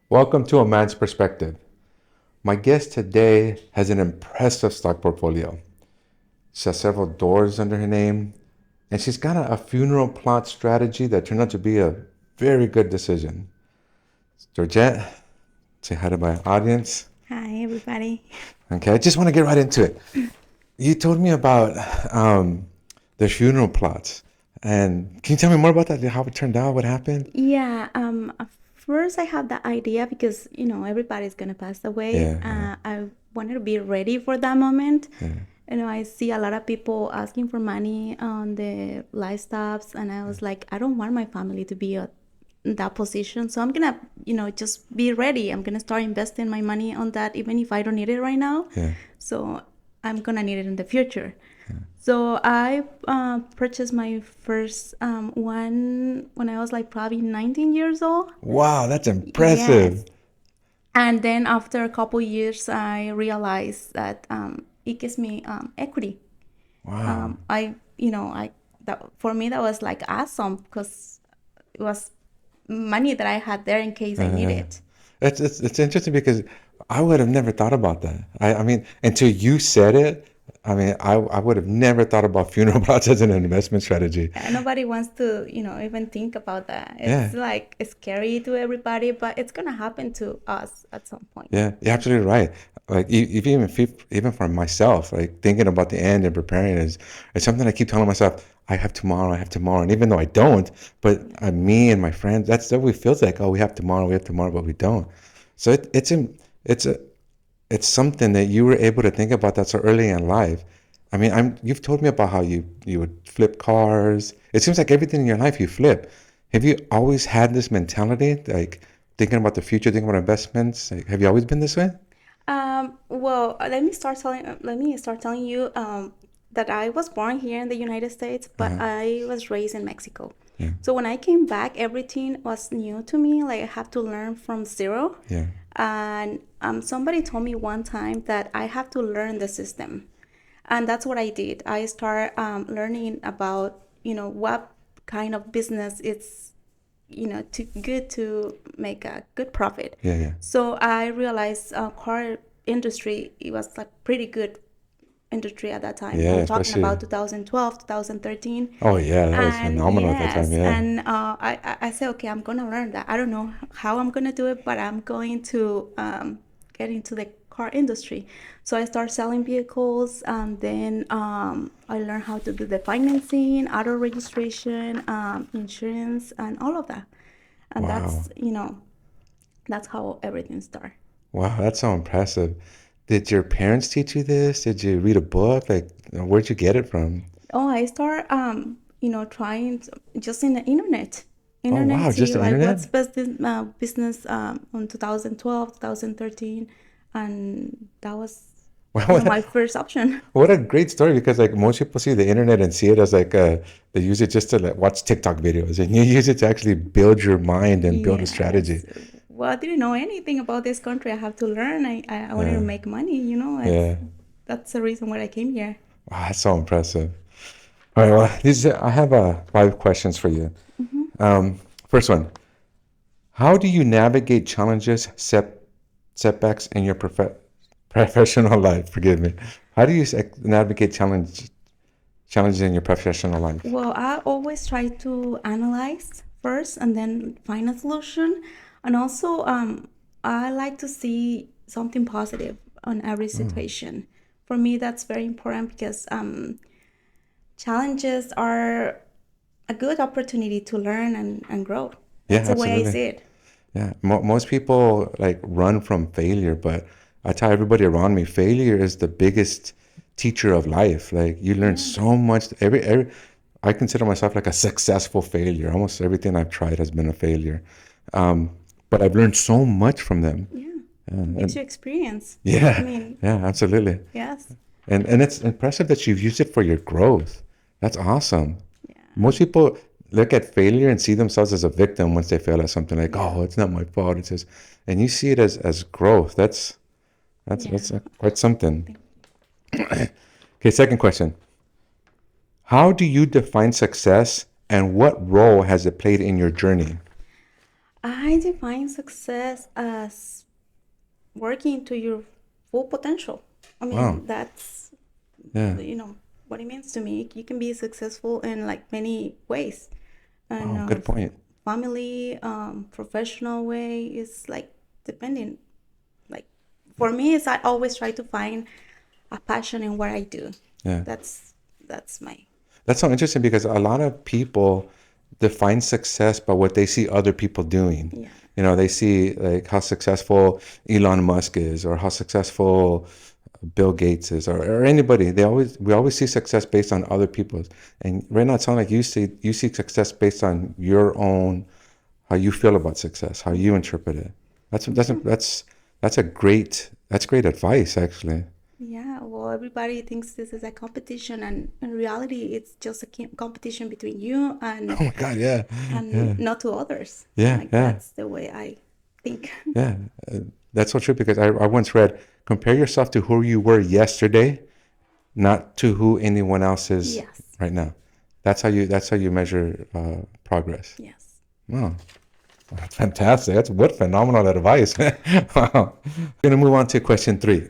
Welcome to A Man's Perspective. My guest today has an impressive stock portfolio. She has several doors under her name, and she's got a funeral plot strategy that turned out to be a very good decision. Georgette, say hi to my audience. Hi, everybody. Okay, I just want to get right into it. You told me about the funeral plots, and can you tell me more about that? How it turned out? What happened? Yeah, at first I had the idea because, everybody's gonna pass away. Yeah, yeah, I wanted to be ready for that moment. yeah. I see a lot of people asking for money on the lifestyles, and I was like, I don't want my family to be in that position. So I'm gonna, just be ready. I'm gonna start investing my money on that, even if I don't need it right now. Yeah. So I'm gonna need it in the future. So I purchased my first one when I was like probably 19 years old. Wow, that's impressive. Yes. And then after a couple years, I realized that it gives me equity. Wow. That for me that was like awesome because it was money that I had there in case I need Uh, it. it's interesting because I would have never thought about that. I mean, until you said it, I mean, I would have never thought about funeral plots as an investment strategy. And nobody wants to, even think about that. Yeah, It's like scary to everybody, but it's gonna happen to us at some point. yeah, you're absolutely right. Like even for myself, like thinking about the end and preparing is something I keep telling myself. I have tomorrow, and even though I don't, but me and my friends, that's what it feels like. Oh, we have tomorrow, but we don't. So it's a it's something that you were able to think about that so early in life. I mean, you've told me about how you would flip cars. It seems like everything in your life you flip. Have you always had this mentality, like thinking about the future, thinking about investments? Like, have you always been this way? Well, let me start telling you that I was born here in the United States, but Uh, I was raised in Mexico. yeah, So when I came back, everything was new to me. Like I have to learn from zero. yeah. And somebody told me one time that I have to learn the system, and that's what I did. I started learning about what kind of business it's to good to make a good profit. Yeah, yeah. So I realized car industry, it was like pretty good industry at that time. Yeah, I'm talking especially. about 2012, 2013. Oh, yeah, that was And phenomenal at that time. yes, Yeah. and I said, okay, I'm gonna learn that. I don't know how I'm gonna do it, but I'm going to get into the car industry. So I start selling vehicles, and then I learned how to do the financing, auto registration, insurance, and all of that. And Wow. that's how everything started. Wow, that's so impressive. Did your parents teach you this? Did you read a book? Like, where'd you get it from? Oh, I start trying just in the internet. Oh, Internet, wow, just see the like internet? what's business on 2012, 2013, and that was Wow, my first option. what a great story because like most people see the internet and see it as like they use it just to like watch TikTok videos and you use it to actually build your mind and build a strategy. Yes. Well, I didn't know anything about this country. I have to learn. I wanted to Yeah, make money, it's yeah. that's the reason why I came here. Wow, that's so impressive. All right, well, I have 5 questions for you. First one, how do you navigate setbacks in your professional life? Forgive me. How do you navigate challenges in your professional life? Well, I always try to analyze first and then find a solution. And also, I like to see something positive on every situation. For me, that's very important because challenges are a good opportunity to learn and grow. Yeah, That's the way I absolutely. see it. Yeah, most people like run from failure, but I tell everybody around me, failure is the biggest teacher of life. Like you learn Yeah. so much. I consider myself like a successful failure. Almost everything I've tried has been a failure, but I've learned so much from them. Yeah. It gives And you experience. I yeah, mean, yeah, absolutely. yes. And it's impressive that you've used it for your growth. That's awesome. Yeah. Most people look at failure and see themselves as a victim once they fail at something like, Yeah. oh, it's not my fault. It's just, and you see it as growth. That's Yeah. quite something. Okay, second question. How do you define success and what role has it played in your journey? I define success as working to your full potential. I Wow. mean, that's, Yeah. you know, what it means to me. You can be successful in like many ways. And Wow. Good point. family, professional way is like depending. Like for me, is I always try to find a passion in what I do. Yeah. That's that's my That's so interesting because a lot of people define success by what they see other people doing. yeah. You know, they see like how successful Elon Musk is or how successful Bill Gates is or anybody. We always see success based on other people's. And right now it sounds like you see success based on your own how you feel about success, how you interpret it. Yeah. That's great advice actually. Yeah, well, everybody thinks this is a competition, and in reality, it's just a competition between you Oh my God, yeah. Yeah. and not to others. Yeah, Like yeah. that's the way I think. Yeah, that's so true because I once read, compare yourself to who you were yesterday, not to who anyone else is Yes, right now. That's how you measure progress. yes. Wow, that's fantastic. That's what phenomenal advice. Wow. Gonna move on to question 3.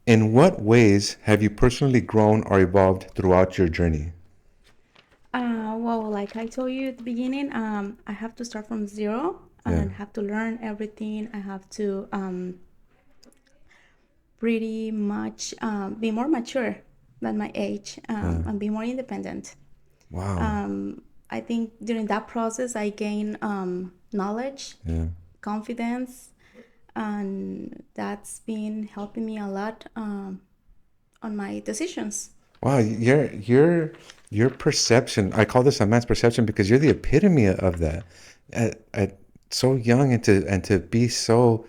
In what ways have you personally grown or evolved throughout your journey? Well, like I told you at the beginning, I have to start from zero Yeah, and have to learn everything. I have to pretty much be more mature than my age yeah. and be more independent. Wow. I think during that process, I gained knowledge, Yeah. confidence, and that's been helping me a lot on my decisions. Wow, your perception. I call this a man's perception because you're the epitome of that. At so young and to be so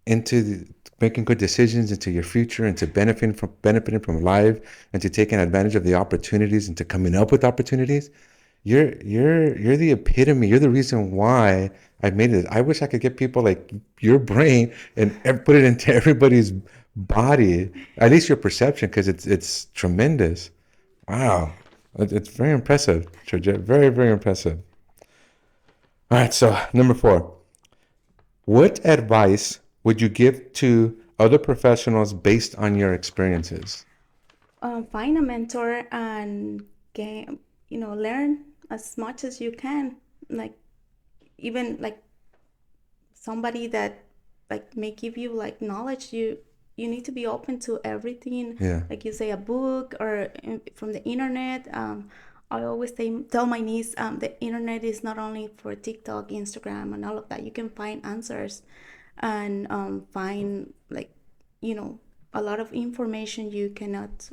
into making good decisions into your future and to benefiting from life and to taking advantage of the opportunities and to coming up with opportunities. You're the epitome. You're the reason why I made it. I wish I could get people like your brain and put it into everybody's body. At least your perception, because it's tremendous. Wow, it's very impressive, Georgette. Very very impressive. All right, so number 4. What advice would you give to other professionals based on your experiences? Find a mentor and gain, learn as much as you can. Like even like somebody that like may give you like knowledge, you need to be open to everything. Yeah. Like you say, a book or from the internet. I always tell my niece, the internet is not only for TikTok, Instagram, and all of that. You can find answers and find like you know a lot of information you cannot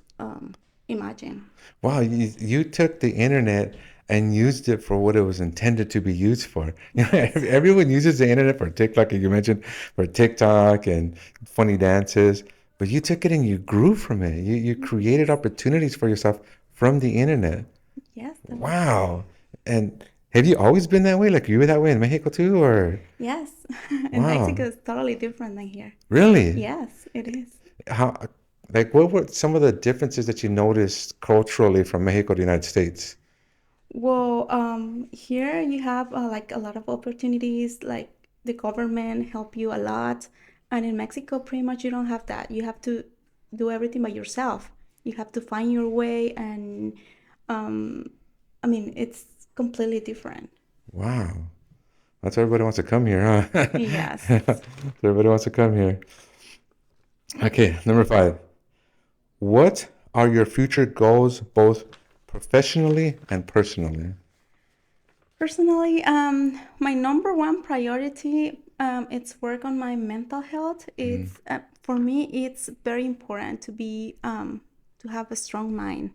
imagine. Wow, you took the internet and used it for what it was intended to be used for. You know, Yes. everyone uses the internet for TikTok, and you mentioned for TikTok and funny dances, but you took it and you grew from it. You created Yes. opportunities for yourself from the internet. Yes, definitely. Wow. And have you always been that way? Like you were that way in Mexico too, or Yes. In wow, Mexico is totally different than here. really? Yes, it is. How, like, what were some of the differences that you noticed culturally from Mexico to the United States? Well, here you have like a lot of opportunities, like the government help you a lot. And in Mexico, pretty much you don't have that. You have to do everything by yourself. You have to find your way, and um, I mean, it's completely different. Wow. That's why everybody wants to come here, huh? Yes. Everybody wants to come here. Okay, number 5. What are your future goals, both professionally and personally? Personally, my number one priority, it's work on my mental health. Mm, It's for me, it's very important to be to have a strong mind.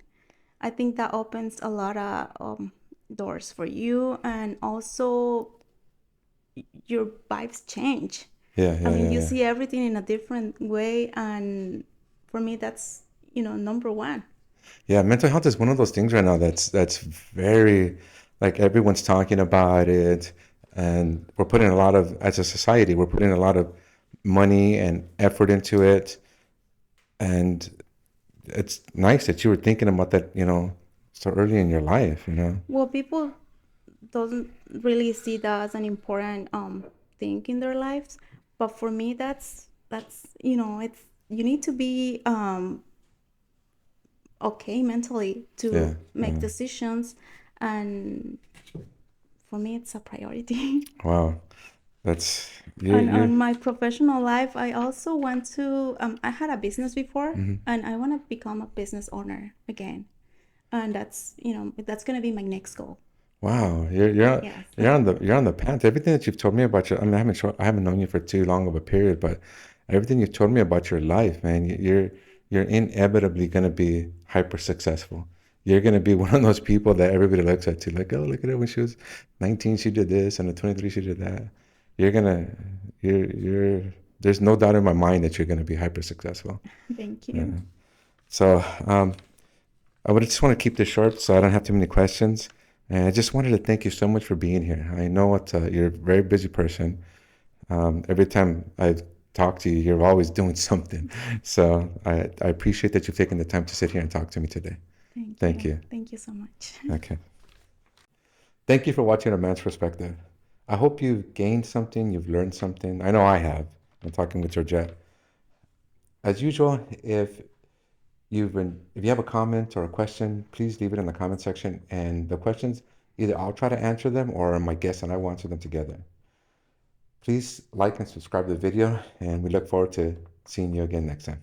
I think that opens a lot of doors for you, and also your vibes change. yeah, I yeah, mean, yeah, you yeah. see everything in a different way, and for me, that's number one. Yeah, mental health is one of those things right now that's very like everyone's talking about it, and we're putting a lot of as a society, we're putting a lot of money and effort into it, and it's nice that you were thinking about that, so early in your life. Well, people doesn't really see that as an important thing in their lives. But for me, that's it's you need to be okay mentally Yeah, to make yeah. decisions, and for me, it's a priority. Wow. That's And you're on my professional life, I also want to. I had a business before, mhm. and I want to become a business owner again. And that's gonna be my next goal. Wow, Yes. you're on the path. Everything that you've told me about your, I mean, I haven't known you for too long of a period, but everything you've told me about your life, man, you're inevitably gonna be hyper successful. You're gonna be one of those people that everybody looks at too, like, oh, look at her when she was 19, she did this, and at 23, she did that. You're gonna, you're. There's no doubt in my mind that you're gonna be hyper successful. Thank Yeah. you. So, I would just want to keep this short so I don't have too many questions. And I just wanted to thank you so much for being here. I know you're a very busy person. Every time I talk to you, you're always doing something. So I appreciate that you've taken the time to sit here and talk to me today. Thank Thank you. you. Thank you so much. Okay. Thank you for watching A Man's Perspective. I hope you've gained something, you've learned something. I know I have. I'm talking with Georgette. As usual, if you have a comment or a question, please leave it in the comment section. And the questions, either I'll try to answer them or my guest and I will answer them together. Please like and subscribe to the video, and we look forward to seeing you again next time.